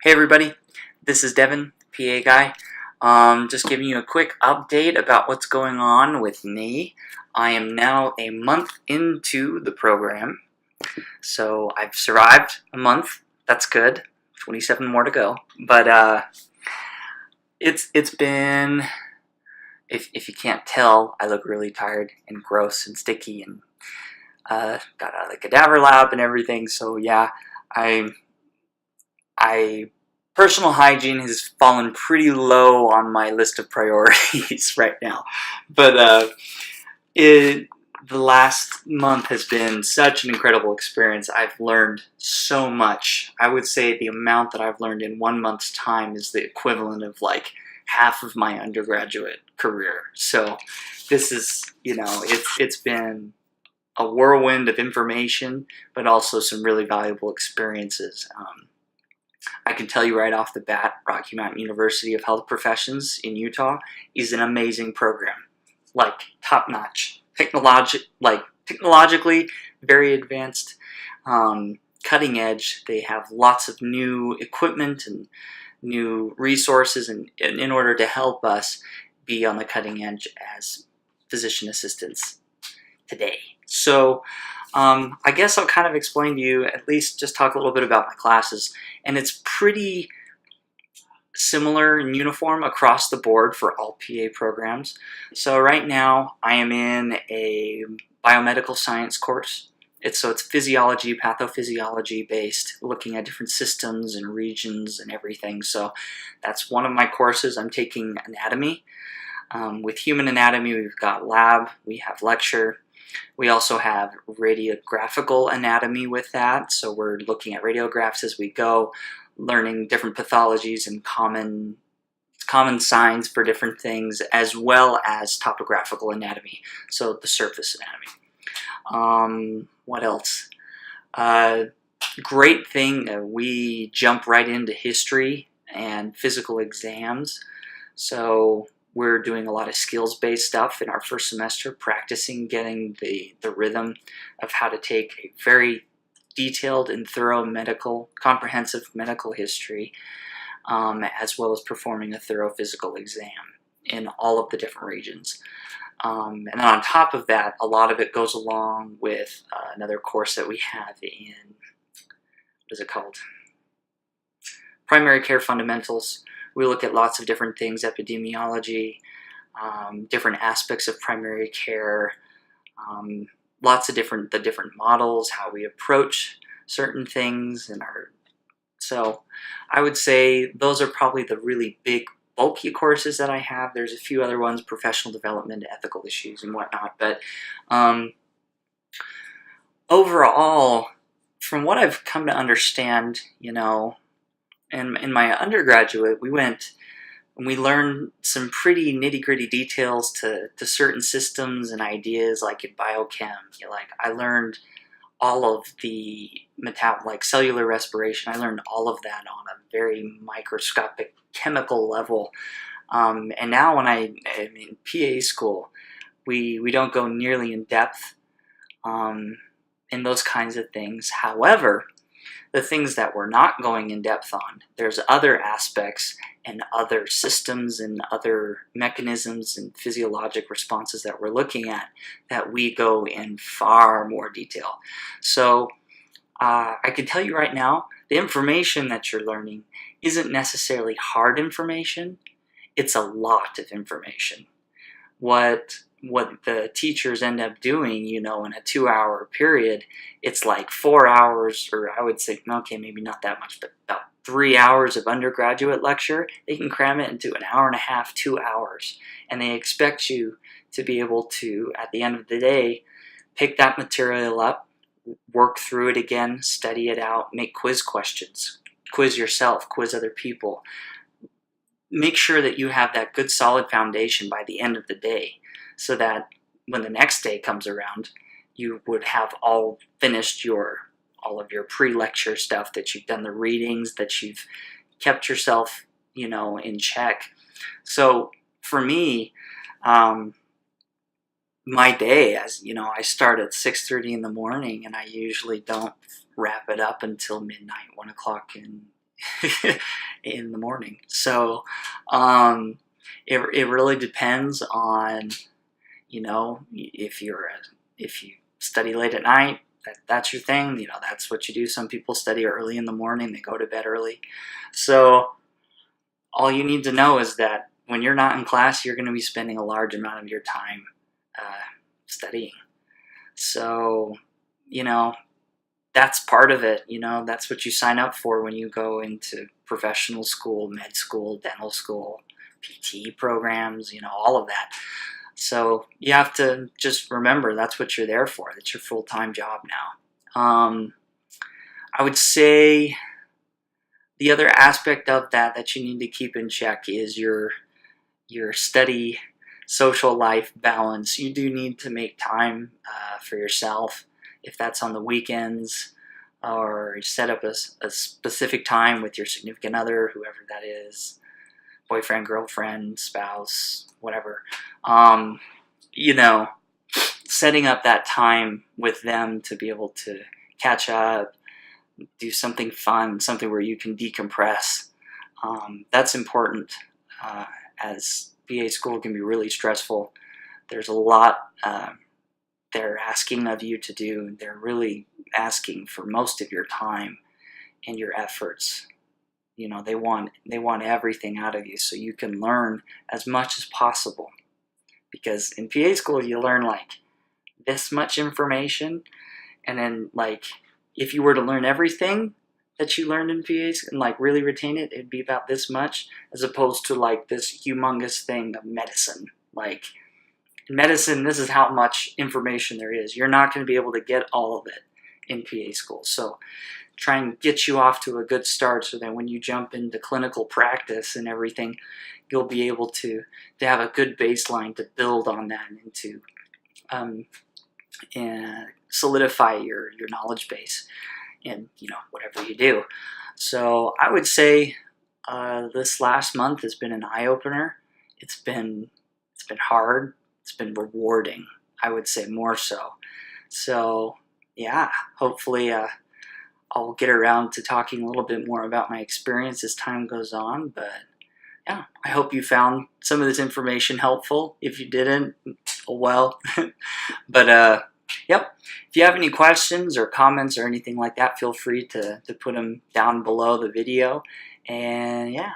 Hey everybody, this is Devin, PA guy. Just giving you a quick update about what's going on with me. I am now a month into the program, so I've survived a month. That's good. 27 more to go. But it's been, if you can't tell, I look really tired and gross and sticky and got out of the cadaver lab and everything. So yeah, I personal hygiene has fallen pretty low on my list of priorities right now. But the last month has been such an incredible experience. I've learned so much. I would say the amount that I've learned in 1 month's time is the equivalent of like half of my undergraduate career. So this is, it's been a whirlwind of information, but also some really valuable experiences. I can tell you right off the bat, Rocky Mountain University of Health Professions in Utah is an amazing program, like top-notch, technologically very advanced, cutting edge. They have lots of new equipment and new resources in order to help us be on the cutting edge as physician assistants today. So I guess I'll kind of explain to you, at least just talk a little bit about my classes, and it's pretty similar and uniform across the board for all PA programs. So right now I am in a biomedical science course. It's physiology, pathophysiology based, looking at different systems and regions and everything. So that's one of my courses. I'm taking anatomy. With human anatomy, we've got lab, we have lecture. We also have radiographical anatomy with that, so we're looking at radiographs as we go, learning different pathologies and common signs for different things, as well as topographical anatomy, so the surface anatomy. What else? Great thing, we jump right into history and physical exams, so we're doing a lot of skills-based stuff in our first semester, practicing getting the rhythm of how to take a very detailed and thorough comprehensive medical history, as well as performing a thorough physical exam in all of the different regions. And then on top of that, a lot of it goes along with another course that we have in, what is it called? Primary Care Fundamentals. We look at lots of different things, epidemiology, different aspects of primary care, lots of the different models, how we approach certain things so I would say those are probably the really big bulky courses that I have. There's a few other ones, professional development, ethical issues and whatnot, but overall, from what I've come to understand, in my undergraduate, we went and we learned some pretty nitty-gritty details to certain systems and ideas, like in biochem. I learned all of the cellular respiration. I learned all of that on a very microscopic chemical level. And now when I'm in PA school, we don't go nearly in depth in those kinds of things. However, the things that we're not going in depth on, there's other aspects and other systems and other mechanisms and physiologic responses that we're looking at that we go in far more detail. So I can tell you right now, the information that you're learning isn't necessarily hard information. It's a lot of information. What the teachers end up doing, in a 2-hour period, it's like 4 hours, or I would say, okay, maybe not that much, but about 3 hours of undergraduate lecture. They can cram it into an hour and a half, 2 hours, and they expect you to be able to, at the end of the day, pick that material up, work through it again, study it out, make quiz questions, quiz yourself, quiz other people. Make sure that you have that good solid foundation by the end of the day, so that when the next day comes around, you would have all finished all of your pre-lecture stuff, that you've done the readings, that you've kept yourself, in check. So for me, my day, I start at 6:30 in the morning, and I usually don't wrap it up until midnight, 1 o'clock in the morning. So it really depends on, if you study late at night, that's your thing. That's what you do. Some people study early in the morning. They go to bed early. So all you need to know is that when you're not in class, you're going to be spending a large amount of your time studying. So, that's part of it. That's what you sign up for when you go into professional school, med school, dental school, PT programs, all of that. So you have to just remember that's what you're there for. That's your full-time job now. I would say the other aspect of that you need to keep in check is your study social life balance. You do need to make time for yourself, if that's on the weekends, or set up a specific time with your significant other, whoever that is, boyfriend, girlfriend, spouse, whatever. Setting up that time with them to be able to catch up, do something fun, something where you can decompress. That's important, as BA school can be really stressful. There's a lot they're asking of you to do. They're really asking for most of your time and your efforts. They want everything out of you so you can learn as much as possible. Because in PA school, you learn like this much information, and then if you were to learn everything that you learned in PAs and really retain it, it'd be about this much, as opposed to this humongous thing of medicine. In medicine, this is how much information there is. You're not going to be able to get all of it in PA school. So try and get you off to a good start so that when you jump into clinical practice and everything, you'll be able to have a good baseline to build on that and to and solidify your knowledge base in whatever you do. So I would say this last month has been an eye-opener. It's been hard. It's been rewarding, I would say, more so. So yeah, hopefully I'll get around to talking a little bit more about my experience as time goes on. But yeah, I hope you found some of this information helpful. If you didn't, oh well. But yep, if you have any questions or comments or anything like that, feel free to put them down below the video. And yeah,